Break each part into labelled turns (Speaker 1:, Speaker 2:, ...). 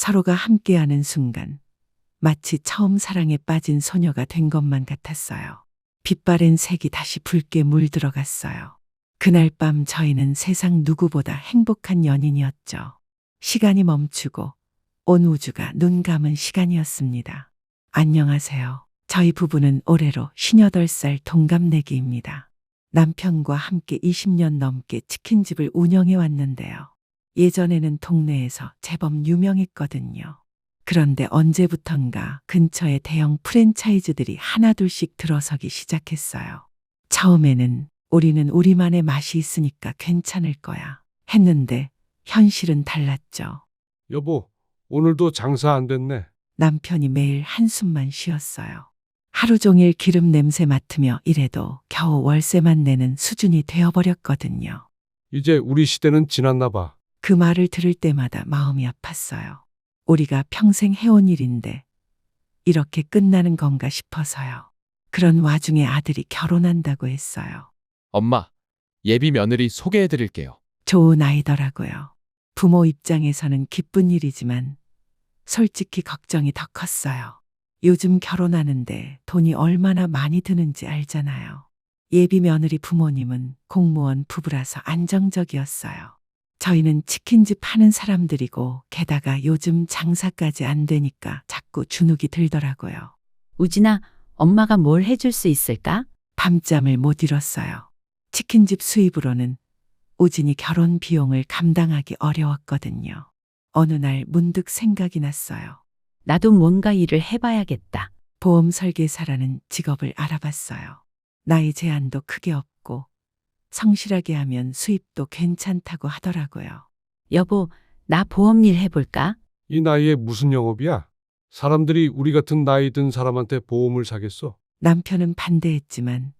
Speaker 1: 서로가 함께하는 순간 마치 처음 사랑에 빠진 소녀가 된 것만 같았어요. 빛바랜 색이 다시 붉게 물들어갔어요. 그날 밤 저희는 세상 누구보다 행복한 연인이었죠. 시간이 멈추고 온 우주가 눈 감은 시간이었습니다. 안녕하세요. 저희 부부는 올해로 58살 동갑내기입니다. 남편과 함께 20년 넘게 치킨집을 운영해 왔는데요. 예전에는 동네에서 제법 유명했거든요. 그런데 언제부턴가 근처에 대형 프랜차이즈들이 하나둘씩 들어서기 시작했어요. 처음에는 우리는 우리만의 맛이 있으니까 괜찮을 거야 했는데 현실은 달랐죠.
Speaker 2: 여보, 오늘도 장사 안 됐네.
Speaker 1: 남편이 매일 한숨만 쉬었어요. 하루 종일 기름 냄새 맡으며 일해도 겨우 월세만 내는 수준이 되어버렸거든요.
Speaker 2: 이제 우리 시대는 지났나 봐.
Speaker 1: 그 말을 들을 때마다 마음이 아팠어요. 우리가 평생 해온 일인데 이렇게 끝나는 건가 싶어서요. 그런 와중에 아들이 결혼한다고 했어요.
Speaker 3: 엄마, 예비 며느리 소개해 드릴게요.
Speaker 1: 좋은 아이더라고요. 부모 입장에서는 기쁜 일이지만 솔직히 걱정이 더 컸어요. 요즘 결혼하는데 돈이 얼마나 많이 드는지 알잖아요. 예비 며느리 부모님은 공무원 부부라서 안정적이었어요. 저희는 치킨집 하는 사람들이고 게다가 요즘 장사까지 안 되니까 자꾸 주눅이 들더라고요.
Speaker 4: 우진아, 엄마가 뭘 해줄 수 있을까?
Speaker 1: 밤잠을 못 이뤘어요. 치킨집 수입으로는 우진이 결혼 비용을 감당하기 어려웠거든요. 어느 날 문득 생각이 났어요.
Speaker 4: 나도 뭔가 일을 해봐야겠다.
Speaker 1: 보험 설계사라는 직업을 알아봤어요. 나이 제한도 크게 없고 성실하게 하면 수입도 괜찮다고 하더라고요.
Speaker 4: 여보, 나 보험일 해볼까?
Speaker 2: 이 나이에 무슨 영업이야? 사람들이 우리 같은 나이 든 사람한테 보험을 사겠어?
Speaker 1: 남편은 반대했지만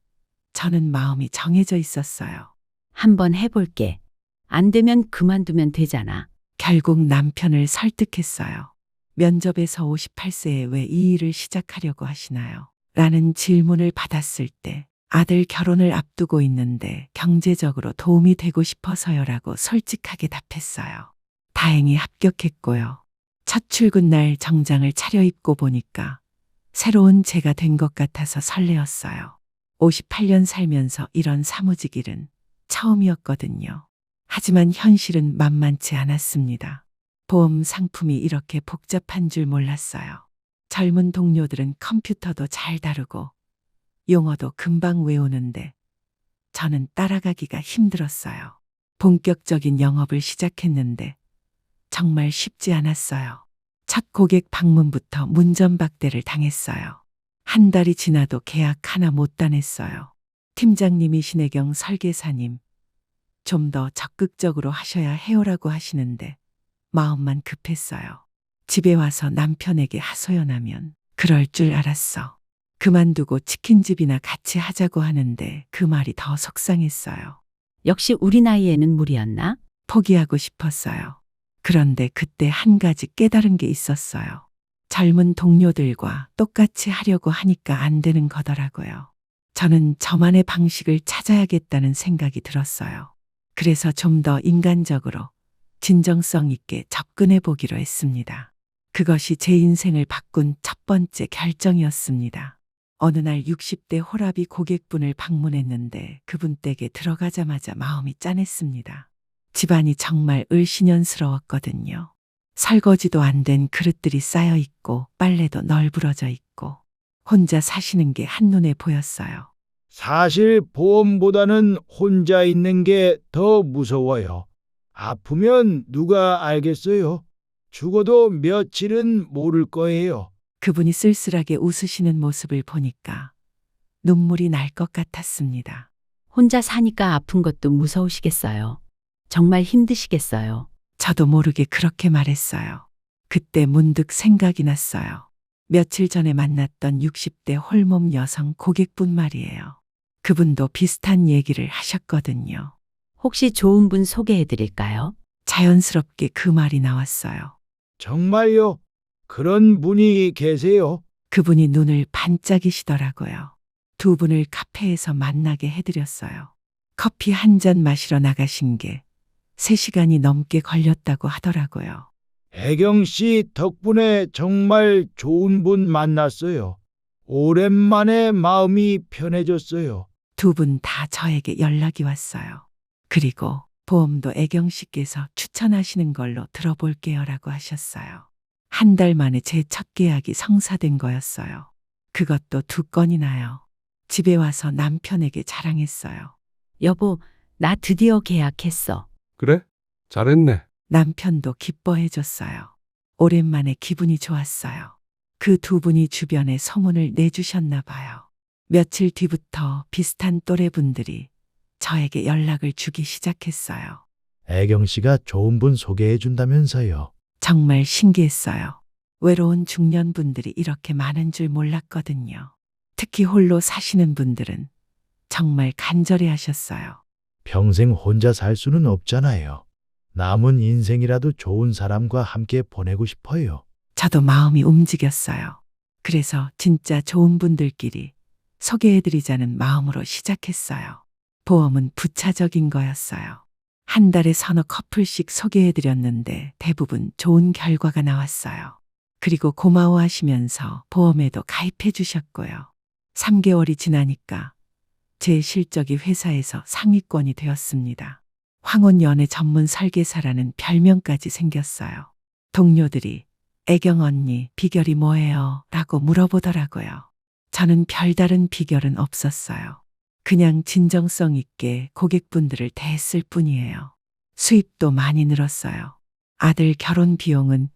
Speaker 1: 저는 마음이 정해져 있었어요.
Speaker 4: 한번 해볼게. 안 되면 그만두면 되잖아.
Speaker 1: 결국 남편을 설득했어요. 면접에서 58세에 왜 이 일을 시작하려고 하시나요? 라는 질문을 받았을 때 아들 결혼을 앞두고 있는데 경제적으로 도움이 되고 싶어서요라고 솔직하게 답했어요. 다행히 합격했고요. 첫 출근 날 정장을 차려입고 보니까 새로운 제가 된 것 같아서 설레었어요. 58년 살면서 이런 사무직 일은 처음이었거든요. 하지만 현실은 만만치 않았습니다. 보험 상품이 이렇게 복잡한 줄 몰랐어요. 젊은 동료들은 컴퓨터도 잘 다루고 용어도 금방 외우는데 저는 따라가기가 힘들었어요. 본격적인 영업을 시작했는데 정말 쉽지 않았어요. 첫 고객 방문부터 문전박대를 당했어요. 한 달이 지나도 계약 하나 못 따냈어요. 팀장님이 신혜경 설계사님, 좀 더 적극적으로 하셔야 해요라고 하시는데 마음만 급했어요. 집에 와서 남편에게 하소연하면 그럴 줄 알았어. 그만두고 치킨집이나 같이 하자고 하는데 그 말이 더 속상했어요.
Speaker 4: 역시 우리 나이에는 무리였나?
Speaker 1: 포기하고 싶었어요. 그런데 그때 한 가지 깨달은 게 있었어요. 젊은 동료들과 똑같이 하려고 하니까 안 되는 거더라고요. 저는 저만의 방식을 찾아야겠다는 생각이 들었어요. 그래서 좀 더 인간적으로 진정성 있게 접근해 보기로 했습니다. 그것이 제 인생을 바꾼 첫 번째 결정이었습니다. 어느 날 60대 호라비 고객분을 방문했는데 그분 댁에 들어가자마자 마음이 짠했습니다. 집안이 정말 을씨년스러웠거든요. 설거지도 안 된 그릇들이 쌓여 있고 빨래도 널브러져 있고 혼자 사시는 게 한눈에 보였어요.
Speaker 5: 사실 보험보다는 혼자 있는 게 더 무서워요. 아프면 누가 알겠어요? 죽어도 며칠은 모를 거예요.
Speaker 1: 그분이 쓸쓸하게 웃으시는 모습을 보니까 눈물이 날 것 같았습니다.
Speaker 4: 혼자 사니까 아픈 것도 무서우시겠어요. 정말 힘드시겠어요.
Speaker 1: 저도 모르게 그렇게 말했어요. 그때 문득 생각이 났어요. 며칠 전에 만났던 60대 홀몸 여성 고객분 말이에요. 그분도 비슷한 얘기를 하셨거든요.
Speaker 4: 혹시 좋은 분 소개해 드릴까요?
Speaker 1: 자연스럽게 그 말이 나왔어요.
Speaker 5: 정말요? 그런 분이 계세요?
Speaker 1: 그분이 눈을 반짝이시더라고요. 두 분을 카페에서 만나게 해드렸어요. 커피 한 잔 마시러 나가신 게 3시간이 넘게 걸렸다고 하더라고요.
Speaker 5: 애경 씨 덕분에 정말 좋은 분 만났어요. 오랜만에 마음이 편해졌어요.
Speaker 1: 두 분 다 저에게 연락이 왔어요. 그리고 보험도 애경 씨께서 추천하시는 걸로 들어볼게요라고 하셨어요. 한 달 만에 제 첫 계약이 성사된 거였어요. 그것도 2건이나요. 집에 와서 남편에게 자랑했어요.
Speaker 4: 여보, 나 드디어 계약했어.
Speaker 2: 그래? 잘했네.
Speaker 1: 남편도 기뻐해줬어요. 오랜만에 기분이 좋았어요. 그 두 분이 주변에 소문을 내주셨나 봐요. 며칠 뒤부터 비슷한 또래분들이 저에게 연락을 주기 시작했어요.
Speaker 5: 애경 씨가 좋은 분 소개해 준다면서요.
Speaker 1: 정말 신기했어요. 외로운 중년분들이 이렇게 많은 줄 몰랐거든요. 특히 홀로 사시는 분들은 정말 간절히 하셨어요.
Speaker 5: 평생 혼자 살 수는 없잖아요. 남은 인생이라도 좋은 사람과 함께 보내고 싶어요.
Speaker 1: 저도 마음이 움직였어요. 그래서 진짜 좋은 분들끼리 소개해드리자는 마음으로 시작했어요. 보험은 부차적인 거였어요. 한 달에 서너 커플씩 소개해드렸는데 대부분 좋은 결과가 나왔어요. 그리고 고마워하시면서 보험에도 가입해 주셨고요. 3개월이 지나니까 제 실적이 회사에서 상위권이 되었습니다. 황혼 연애 전문 설계사라는 별명까지 생겼어요. 동료들이 애경 언니 비결이 뭐예요? 라고 물어보더라고요. 저는 별다른 비결은 없었어요. 그냥 진정성 있게 고객분들을 대했을 뿐이에요. 수입도 많이 늘었어요. 아들 결혼 비용은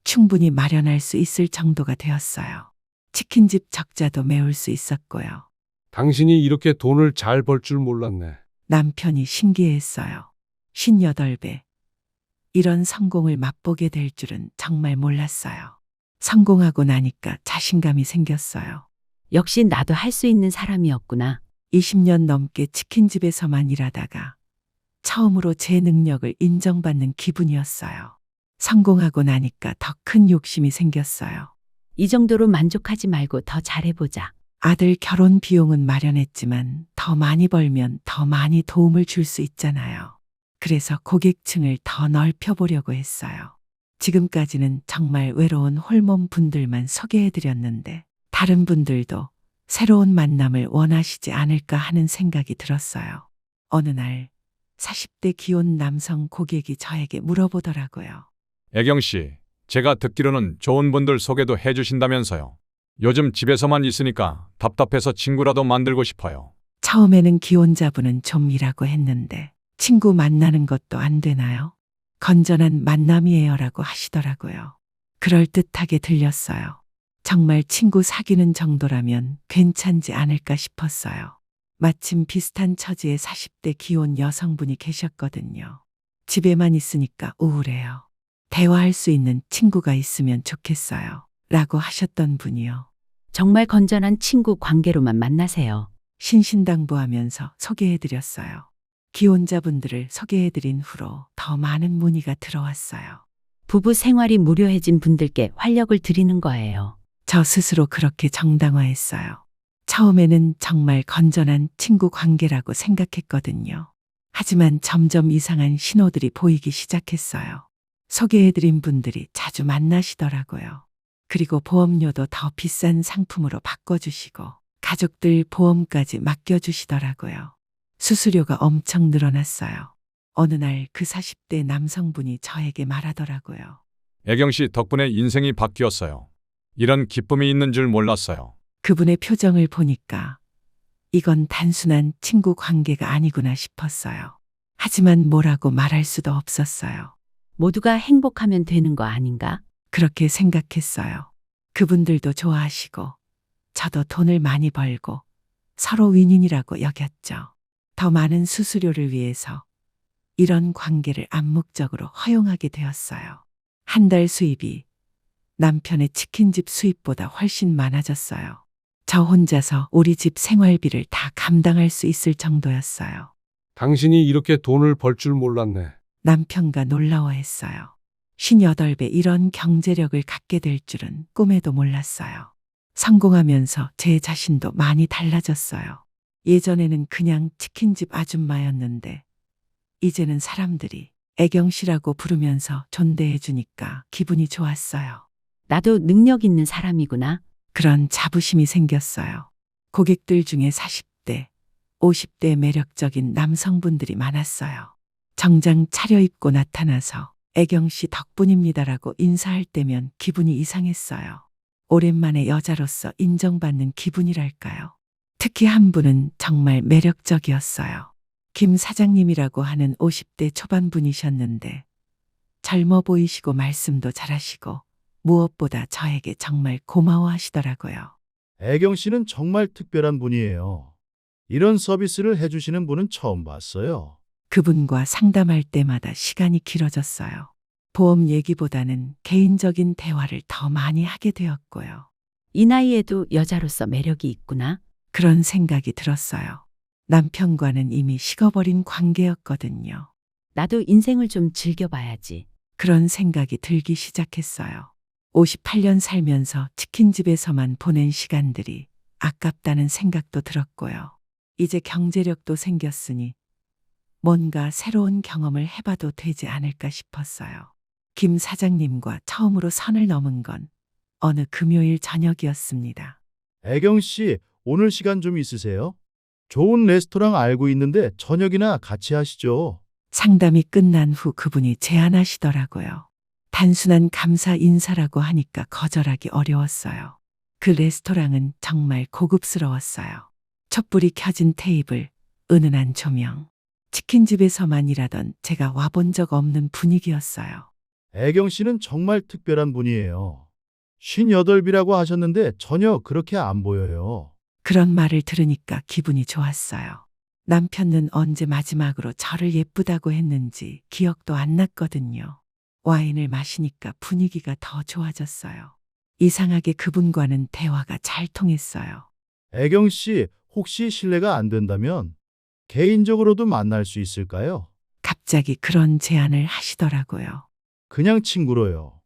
Speaker 1: 충분히 마련할 수 있을 정도가 되었어요. 치킨집 적자도 메울 수 있었고요.
Speaker 2: 당신이 이렇게 돈을 잘 벌 줄 몰랐네.
Speaker 1: 남편이 신기해했어요. 58배. 이런 성공을 맛보게 될 줄은 정말 몰랐어요. 성공하고 나니까 자신감이 생겼어요.
Speaker 4: 역시 나도 할 수 있는 사람이었구나.
Speaker 1: 20년 넘게 치킨집에서만 일하다가 처음으로 제 능력을 인정받는 기분이었어요. 성공하고 나니까 더 큰 욕심이 생겼어요.
Speaker 4: 이 정도로 만족하지 말고 더 잘해보자.
Speaker 1: 아들 결혼 비용은 마련했지만 더 많이 벌면 더 많이 도움을 줄 수 있잖아요. 그래서 고객층을 더 넓혀보려고 했어요. 지금까지는 정말 외로운 홀몸 분들만 소개해드렸는데 다른 분들도 새로운 만남을 원하시지 않을까 하는 생각이 들었어요. 어느 날 40대 기혼 남성 고객이 저에게 물어보더라고요.
Speaker 6: 애경 씨, 제가 듣기로는 좋은 분들 소개도 해주신다면서요. 요즘 집에서만 있으니까 답답해서 친구라도 만들고 싶어요.
Speaker 1: 처음에는 기혼자분은 좀 일하고 했는데 친구 만나는 것도 안 되나요? 건전한 만남이에요라고 하시더라고요. 그럴듯하게 들렸어요. 정말 친구 사귀는 정도라면 괜찮지 않을까 싶었어요. 마침 비슷한 처지의 40대 기혼 여성분이 계셨거든요. 집에만 있으니까 우울해요. 대화할 수 있는 친구가 있으면 좋겠어요. 라고 하셨던 분이요.
Speaker 4: 정말 건전한 친구 관계로만 만나세요.
Speaker 1: 신신당부하면서 소개해드렸어요. 기혼자분들을 소개해드린 후로 더 많은 문의가 들어왔어요.
Speaker 4: 부부 생활이 무료해진 분들께 활력을 드리는 거예요.
Speaker 1: 저 스스로 그렇게 정당화했어요. 처음에는 정말 건전한 친구 관계라고 생각했거든요. 하지만 점점 이상한 신호들이 보이기 시작했어요. 소개해드린 분들이 자주 만나시더라고요. 그리고 보험료도 더 비싼 상품으로 바꿔주시고 가족들 보험까지 맡겨주시더라고요. 수수료가 엄청 늘어났어요. 어느 날 그 40대 남성분이 저에게 말하더라고요.
Speaker 6: 애경 씨 덕분에 인생이 바뀌었어요. 이런 기쁨이 있는 줄 몰랐어요.
Speaker 1: 그분의 표정을 보니까 이건 단순한 친구 관계가 아니구나 싶었어요. 하지만 뭐라고 말할 수도 없었어요.
Speaker 4: 모두가 행복하면 되는 거 아닌가?
Speaker 1: 그렇게 생각했어요. 그분들도 좋아하시고 저도 돈을 많이 벌고 서로 윈윈이라고 여겼죠. 더 많은 수수료를 위해서 이런 관계를 암묵적으로 허용하게 되었어요. 한 달 수입이 남편의 치킨집 수입보다 훨씬 많아졌어요. 저 혼자서 우리 집 생활비를 다 감당할 수 있을 정도였어요.
Speaker 2: 당신이 이렇게 돈을 벌 줄 몰랐네.
Speaker 1: 남편과 놀라워했어요. 58배 이런 경제력을 갖게 될 줄은 꿈에도 몰랐어요. 성공하면서 제 자신도 많이 달라졌어요. 예전에는 그냥 치킨집 아줌마였는데 이제는 사람들이 애경 씨라고 부르면서 존대해 주니까 기분이 좋았어요.
Speaker 4: 나도 능력 있는 사람이구나.
Speaker 1: 그런 자부심이 생겼어요. 고객들 중에 40대, 50대 매력적인 남성분들이 많았어요. 정장 차려입고 나타나서 애경 씨 덕분입니다라고 인사할 때면 기분이 이상했어요. 오랜만에 여자로서 인정받는 기분이랄까요. 특히 한 분은 정말 매력적이었어요. 김 사장님이라고 하는 50대 초반 분이셨는데 젊어 보이시고 말씀도 잘하시고 무엇보다 저에게 정말 고마워하시더라고요.
Speaker 5: 애경 씨는 정말 특별한 분이에요. 이런 서비스를 해주시는 분은 처음 봤어요.
Speaker 1: 그분과 상담할 때마다 시간이 길어졌어요. 보험 얘기보다는 개인적인 대화를 더 많이 하게 되었고요.
Speaker 4: 이 나이에도 여자로서 매력이 있구나.
Speaker 1: 그런 생각이 들었어요. 남편과는 이미 식어버린 관계였거든요.
Speaker 4: 나도 인생을 좀 즐겨봐야지.
Speaker 1: 그런 생각이 들기 시작했어요. 58년 살면서 치킨집에서만 보낸 시간들이 아깝다는 생각도 들었고요. 이제 경제력도 생겼으니 뭔가 새로운 경험을 해봐도 되지 않을까 싶었어요. 김 사장님과 처음으로 선을 넘은 건 어느 금요일 저녁이었습니다.
Speaker 5: 애경 씨, 오늘 시간 좀 있으세요? 좋은 레스토랑 알고 있는데 저녁이나 같이 하시죠.
Speaker 1: 상담이 끝난 후 그분이 제안하시더라고요. 단순한 감사 인사라고 하니까 거절하기 어려웠어요. 그 레스토랑은 정말 고급스러웠어요. 촛불이 켜진 테이블, 은은한 조명. 치킨집에서만 일하던 제가 와본 적 없는 분위기였어요.
Speaker 5: 애경 씨는 정말 특별한 분이에요. 58이라고 하셨는데 전혀 그렇게 안 보여요.
Speaker 1: 그런 말을 들으니까 기분이 좋았어요. 남편은 언제 마지막으로 저를 예쁘다고 했는지 기억도 안 났거든요. 와인을 마시니까 분위기가 더 좋아졌어요. 이상하게 그분과는 대화가 잘 통했어요.
Speaker 5: 애경 씨, 혹시 실례가 안 된다면 개인적으로도 만날 수 있을까요?
Speaker 1: 갑자기 그런 제안을 하시더라고요.
Speaker 5: 그냥 친구로요.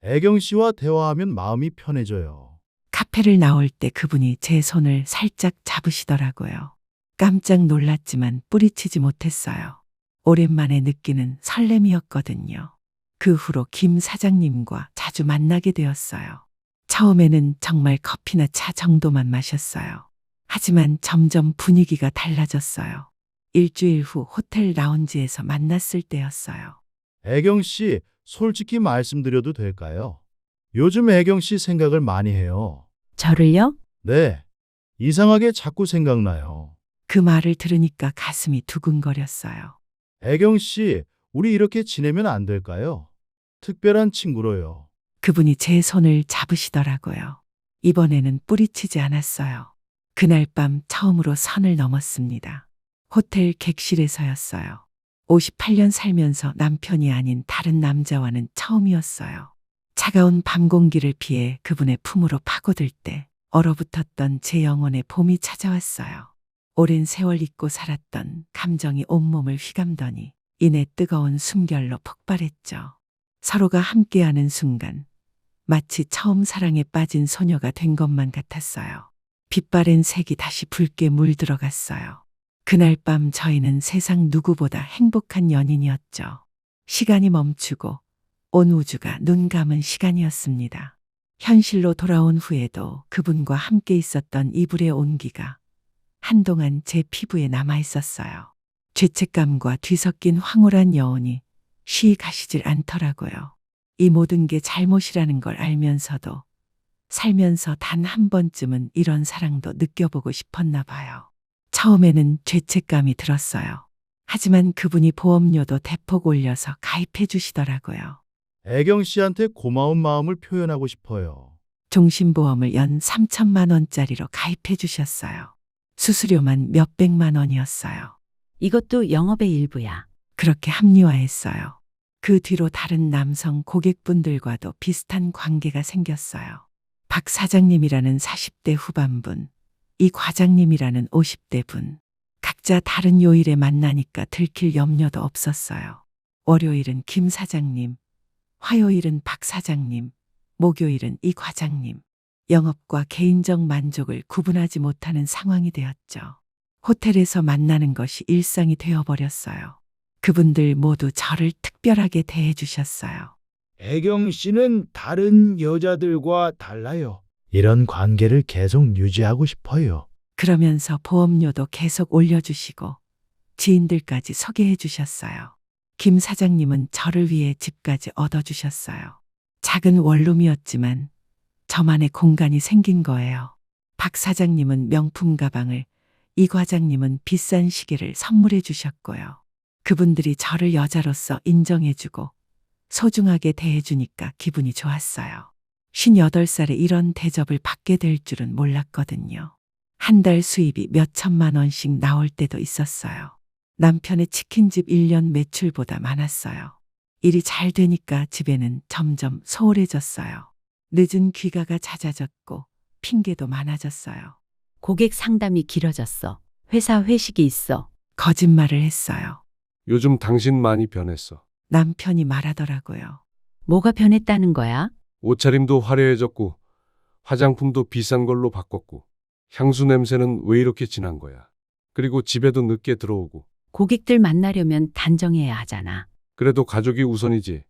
Speaker 5: 애경 씨와 대화하면 마음이 편해져요.
Speaker 1: 카페를 나올 때 그분이 제 손을 살짝 잡으시더라고요. 깜짝 놀랐지만 뿌리치지 못했어요. 오랜만에 느끼는 설렘이었거든요. 그 후로 김 사장님과 자주 만나게 되었어요. 처음에는 정말 커피나 차 정도만 마셨어요. 하지만 점점 분위기가 달라졌어요. 일주일 후 호텔 라운지에서 만났을 때였어요.
Speaker 5: 애경 씨, 솔직히 말씀드려도 될까요? 요즘 애경 씨 생각을 많이 해요.
Speaker 4: 저를요?
Speaker 5: 네. 이상하게 자꾸 생각나요.
Speaker 1: 그 말을 들으니까 가슴이 두근거렸어요.
Speaker 5: 애경 씨, 우리 이렇게 지내면 안 될까요? 특별한 친구로요.
Speaker 1: 그분이 제 손을 잡으시더라고요. 이번에는 뿌리치지 않았어요. 그날 밤 처음으로 선을 넘었습니다. 호텔 객실에서였어요. 58년 살면서 남편이 아닌 다른 남자와는 처음이었어요. 차가운 밤 공기를 피해 그분의 품으로 파고들 때 얼어붙었던 제 영혼에 봄이 찾아왔어요. 오랜 세월 잊고 살았던 감정이 온몸을 휘감더니 이내 뜨거운 숨결로 폭발했죠. 서로가 함께하는 순간 마치 처음 사랑에 빠진 소녀가 된 것만 같았어요. 빛바랜 색이 다시 붉게 물들어갔어요. 그날 밤 저희는 세상 누구보다 행복한 연인이었죠. 시간이 멈추고 온 우주가 눈 감은 시간이었습니다. 현실로 돌아온 후에도 그분과 함께 있었던 이불의 온기가 한동안 제 피부에 남아 있었어요. 죄책감과 뒤섞인 황홀한 여운이 쉬이 가시질 않더라고요. 이 모든 게 잘못이라는 걸 알면서도 살면서 단 한 번쯤은 이런 사랑도 느껴보고 싶었나 봐요. 처음에는 죄책감이 들었어요. 하지만 그분이 보험료도 대폭 올려서 가입해 주시더라고요.
Speaker 5: 애경 씨한테 고마운 마음을 표현하고 싶어요.
Speaker 1: 종신보험을 연 3천만 원짜리로 가입해 주셨어요. 수수료만 몇백만 원이었어요.
Speaker 4: 이것도 영업의 일부야.
Speaker 1: 그렇게 합리화했어요. 그 뒤로 다른 남성 고객분들과도 비슷한 관계가 생겼어요. 박 사장님이라는 40대 후반분, 이 과장님이라는 50대 분. 각자 다른 요일에 만나니까 들킬 염려도 없었어요. 월요일은 김 사장님, 화요일은 박 사장님, 목요일은 이 과장님. 영업과 개인적 만족을 구분하지 못하는 상황이 되었죠. 호텔에서 만나는 것이 일상이 되어버렸어요. 그분들 모두 저를 특별하게 대해 주셨어요.
Speaker 5: 애경 씨는 다른 여자들과 달라요. 이런 관계를 계속 유지하고 싶어요.
Speaker 1: 그러면서 보험료도 계속 올려주시고 지인들까지 소개해 주셨어요. 김 사장님은 저를 위해 집까지 얻어주셨어요. 작은 원룸이었지만 저만의 공간이 생긴 거예요. 박 사장님은 명품 가방을, 이 과장님은 비싼 시계를 선물해 주셨고요. 그분들이 저를 여자로서 인정해주고 소중하게 대해주니까 기분이 좋았어요. 58살에 이런 대접을 받게 될 줄은 몰랐거든요. 한 달 수입이 몇 천만 원씩 나올 때도 있었어요. 남편의 치킨집 1년 매출보다 많았어요. 일이 잘 되니까 집에는 점점 소홀해졌어요. 늦은 귀가가 잦아졌고 핑계도 많아졌어요.
Speaker 4: 고객 상담이 길어졌어. 회사 회식이 있어.
Speaker 1: 거짓말을 했어요.
Speaker 2: 요즘 당신 많이 변했어.
Speaker 1: 남편이 말하더라고요.
Speaker 4: 뭐가 변했다는 거야?
Speaker 2: 옷차림도 화려해졌고 화장품도 비싼 걸로 바꿨고 향수 냄새는 왜 이렇게 진한 거야. 그리고 집에도 늦게 들어오고.
Speaker 4: 고객들 만나려면 단정해야 하잖아.
Speaker 2: 그래도 가족이 우선이지.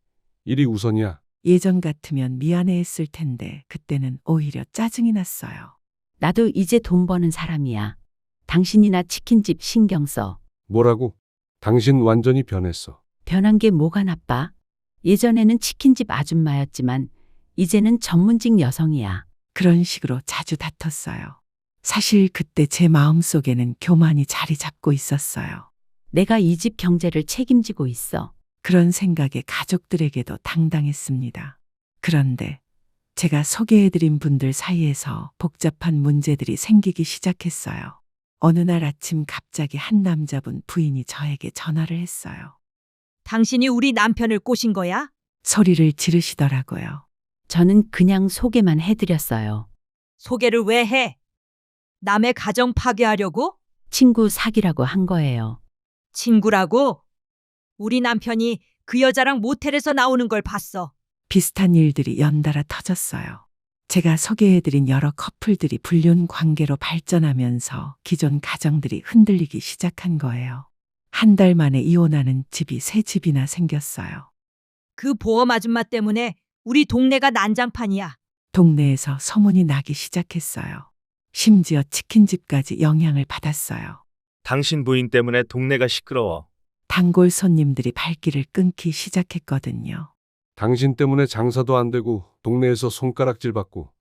Speaker 2: 일이 우선이야.
Speaker 1: 예전 같으면 미안해했을 텐데 그때는 오히려 짜증이 났어요.
Speaker 4: 나도 이제 돈 버는 사람이야. 당신이나 치킨집 신경 써.
Speaker 2: 뭐라고? 당신 완전히 변했어.
Speaker 4: 변한 게 뭐가 나빠? 예전에는 치킨집 아줌마였지만 이제는 전문직 여성이야.
Speaker 1: 그런 식으로 자주 다퉜어요. 사실 그때 제 마음속에는 교만이 자리 잡고 있었어요.
Speaker 4: 내가 이 집 경제를 책임지고 있어.
Speaker 1: 그런 생각에 가족들에게도 당당했습니다. 그런데 제가 소개해드린 분들 사이에서 복잡한 문제들이 생기기 시작했어요. 어느 날 아침 갑자기 한 남자분 부인이 저에게 전화를 했어요.
Speaker 7: 당신이 우리 남편을 꼬신 거야?
Speaker 1: 소리를 지르시더라고요.
Speaker 4: 저는 그냥 소개만 해드렸어요.
Speaker 7: 소개를 왜 해? 남의 가정 파괴하려고?
Speaker 4: 친구 사귀라고 한 거예요.
Speaker 7: 친구라고? 우리 남편이 그 여자랑 모텔에서 나오는 걸 봤어.
Speaker 1: 비슷한 일들이 연달아 터졌어요. 제가 소개해드린 여러 커플들이 불륜 관계로 발전하면서 기존 가정들이 흔들리기 시작한 거예요. 한 달 만에 이혼하는 집이 3집이나 생겼어요.
Speaker 7: 그 보험 아줌마 때문에 우리 동네가 난장판이야.
Speaker 1: 동네에서 소문이 나기 시작했어요. 심지어 치킨집까지 영향을 받았어요.
Speaker 8: 당신 부인 때문에 동네가 시끄러워.
Speaker 1: 단골 손님들이 발길을 끊기 시작했거든요.
Speaker 2: 당신 때문에 장사도 안 되고 동네에서 손가락질 받고.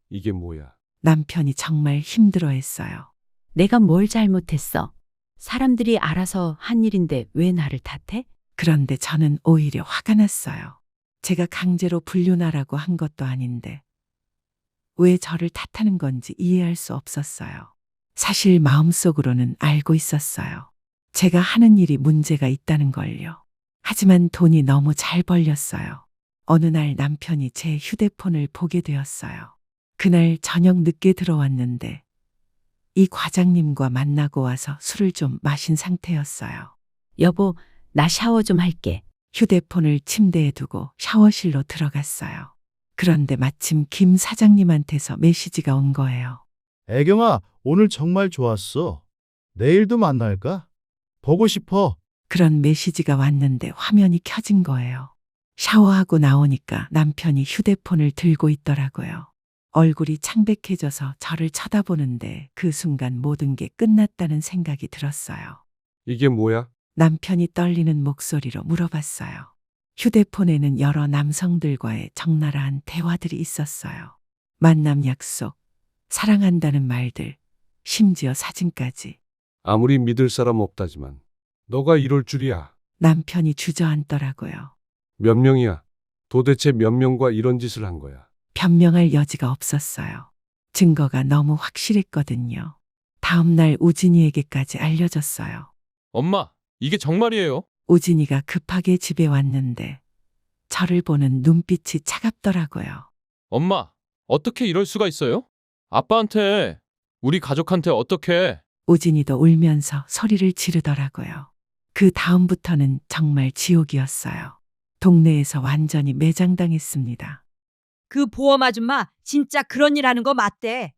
Speaker 2: 이게 뭐야.
Speaker 1: 남편이 정말 힘들어했어요.
Speaker 4: 내가 뭘 잘못했어? 사람들이 알아서 한 일인데 왜 나를 탓해?
Speaker 1: 그런데 저는 오히려 화가 났어요. 제가 강제로 불륜하라고 한 것도 아닌데 왜 저를 탓하는 건지 이해할 수 없었어요. 사실 마음속으로는 알고 있었어요. 제가 하는 일이 문제가 있다는 걸요. 하지만 돈이 너무 잘 벌렸어요. 어느 날 남편이 제 휴대폰을 보게 되었어요. 그날 저녁 늦게 들어왔는데 이 과장님과 만나고 와서 술을 좀 마신 상태였어요.
Speaker 4: 여보, 나 샤워 좀 할게.
Speaker 1: 휴대폰을 침대에 두고 샤워실로 들어갔어요. 그런데 마침 김 사장님한테서 메시지가 온 거예요.
Speaker 5: 애경아, 오늘 정말 좋았어. 내일도 만날까? 보고 싶어.
Speaker 1: 그런 메시지가 왔는데 화면이 켜진 거예요. 샤워하고 나오니까 남편이 휴대폰을 들고 있더라고요. 얼굴이 창백해져서 저를 쳐다보는데 그 순간 모든 게 끝났다는 생각이 들었어요.
Speaker 2: 이게 뭐야?
Speaker 1: 남편이 떨리는 목소리로 물어봤어요. 휴대폰에는 여러 남성들과의 적나라한 대화들이 있었어요. 만남 약속, 사랑한다는 말들, 심지어 사진까지.
Speaker 2: 아무리 믿을 사람 없다지만 너가 이럴 줄이야.
Speaker 1: 남편이 주저앉더라고요.
Speaker 2: 몇 명이야? 도대체 몇 명과 이런 짓을 한 거야?
Speaker 1: 변명할 여지가 없었어요. 증거가 너무 확실했거든요. 다음 날 우진이에게까지 알려졌어요.
Speaker 3: 엄마, 이게 정말이에요?
Speaker 1: 우진이가 급하게 집에 왔는데 저를 보는 눈빛이 차갑더라고요.
Speaker 3: 엄마, 어떻게 이럴 수가 있어요? 아빠한테, 우리 가족한테 어떻게?
Speaker 1: 우진이도 울면서 소리를 지르더라고요. 그 다음부터는 정말 지옥이었어요. 동네에서 완전히 매장당했습니다.
Speaker 7: 그 보험 아줌마 진짜 그런 일 하는 거 맞대.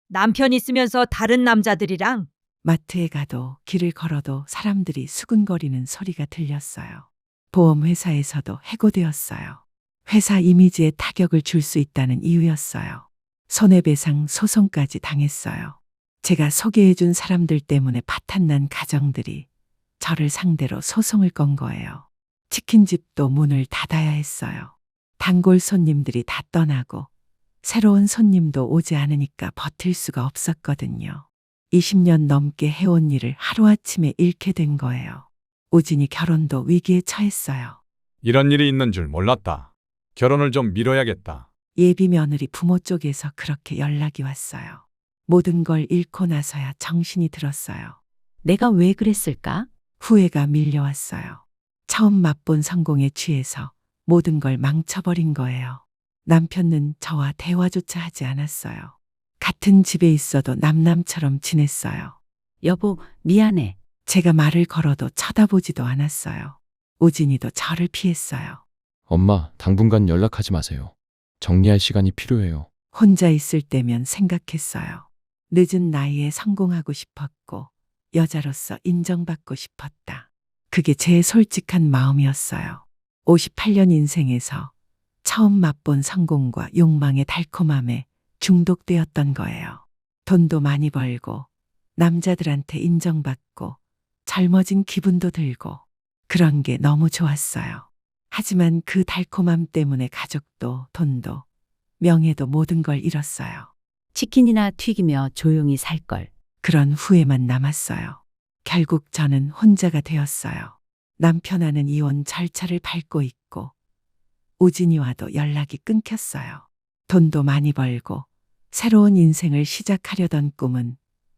Speaker 7: 남편 있으면서 다른 남자들이랑.
Speaker 1: 마트에 가도 길을 걸어도 사람들이 수근거리는 소리가 들렸어요. 보험회사에서도 해고되었어요. 회사 이미지에 타격을 줄 수 있다는 이유였어요. 손해배상 소송까지 당했어요. 제가 소개해준 사람들 때문에 파탄난 가정들이 저를 상대로 소송을 건 거예요. 치킨집도 문을 닫아야 했어요. 단골 손님들이 다 떠나고 새로운 손님도 오지 않으니까 버틸 수가 없었거든요. 20년 넘게 해온 일을 하루아침에 잃게 된 거예요. 우진이 결혼도 위기에 처했어요.
Speaker 6: 이런 일이 있는 줄 몰랐다. 결혼을 좀 미뤄야겠다.
Speaker 1: 예비 며느리 부모 쪽에서 그렇게 연락이 왔어요. 모든 걸 잃고 나서야 정신이 들었어요.
Speaker 4: 내가 왜 그랬을까?
Speaker 1: 후회가 밀려왔어요. 처음 맛본 성공에 취해서 모든 걸 망쳐버린 거예요. 남편은 저와 대화조차 하지 않았어요. 같은 집에 있어도 남남처럼 지냈어요.
Speaker 4: 여보, 미안해.
Speaker 1: 제가 말을 걸어도 쳐다보지도 않았어요. 우진이도 저를 피했어요.
Speaker 3: 엄마, 당분간 연락하지 마세요. 정리할 시간이 필요해요.
Speaker 1: 혼자 있을 때면 생각했어요. 늦은 나이에 성공하고 싶었고 여자로서 인정받고 싶었다. 그게 제 솔직한 마음이었어요. 58년 인생에서 처음 맛본 성공과 욕망의 달콤함에 중독되었던 거예요. 돈도 많이 벌고 남자들한테 인정받고 젊어진 기분도 들고 그런 게 너무 좋았어요. 하지만 그 달콤함 때문에 가족도 돈도 명예도 모든 걸 잃었어요.
Speaker 4: 치킨이나 튀기며 조용히 살 걸.
Speaker 1: 그런 후회만 남았어요. 결국 저는 혼자가 되었어요. 남편하는 이혼 절차를 밟고 있고 우진이와도 연락이 끊겼어요. 돈도 많이 벌고 새로운 인생을 시작하려던 꿈은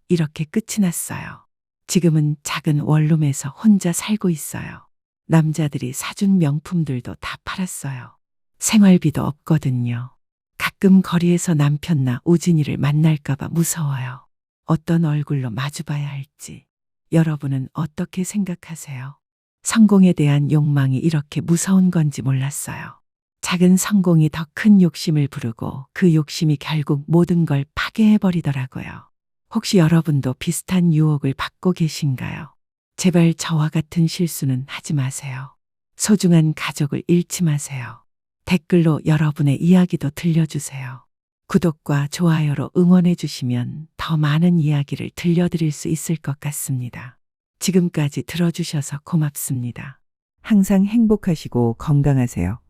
Speaker 1: 이렇게 끝이 났어요. 지금은 작은 원룸에서 혼자 살고 있어요. 남자들이 사준 명품들도 다 팔았어요. 생활비도 없거든요. 가끔 거리에서 남편나 우진이를 만날까봐 무서워요. 어떤 얼굴로 마주봐야 할지. 여러분은 어떻게 생각하세요? 성공에 대한 욕망이 이렇게 무서운 건지 몰랐어요. 작은 성공이 더 큰 욕심을 부르고 그 욕심이 결국 모든 걸 파괴해버리더라고요. 혹시 여러분도 비슷한 유혹을 받고 계신가요? 제발 저와 같은 실수는 하지 마세요. 소중한 가족을 잃지 마세요. 댓글로 여러분의 이야기도 들려주세요. 구독과 좋아요로 응원해 주시면 더 많은 이야기를 들려드릴 수 있을 것 같습니다. 지금까지 들어주셔서 고맙습니다. 항상 행복하시고 건강하세요.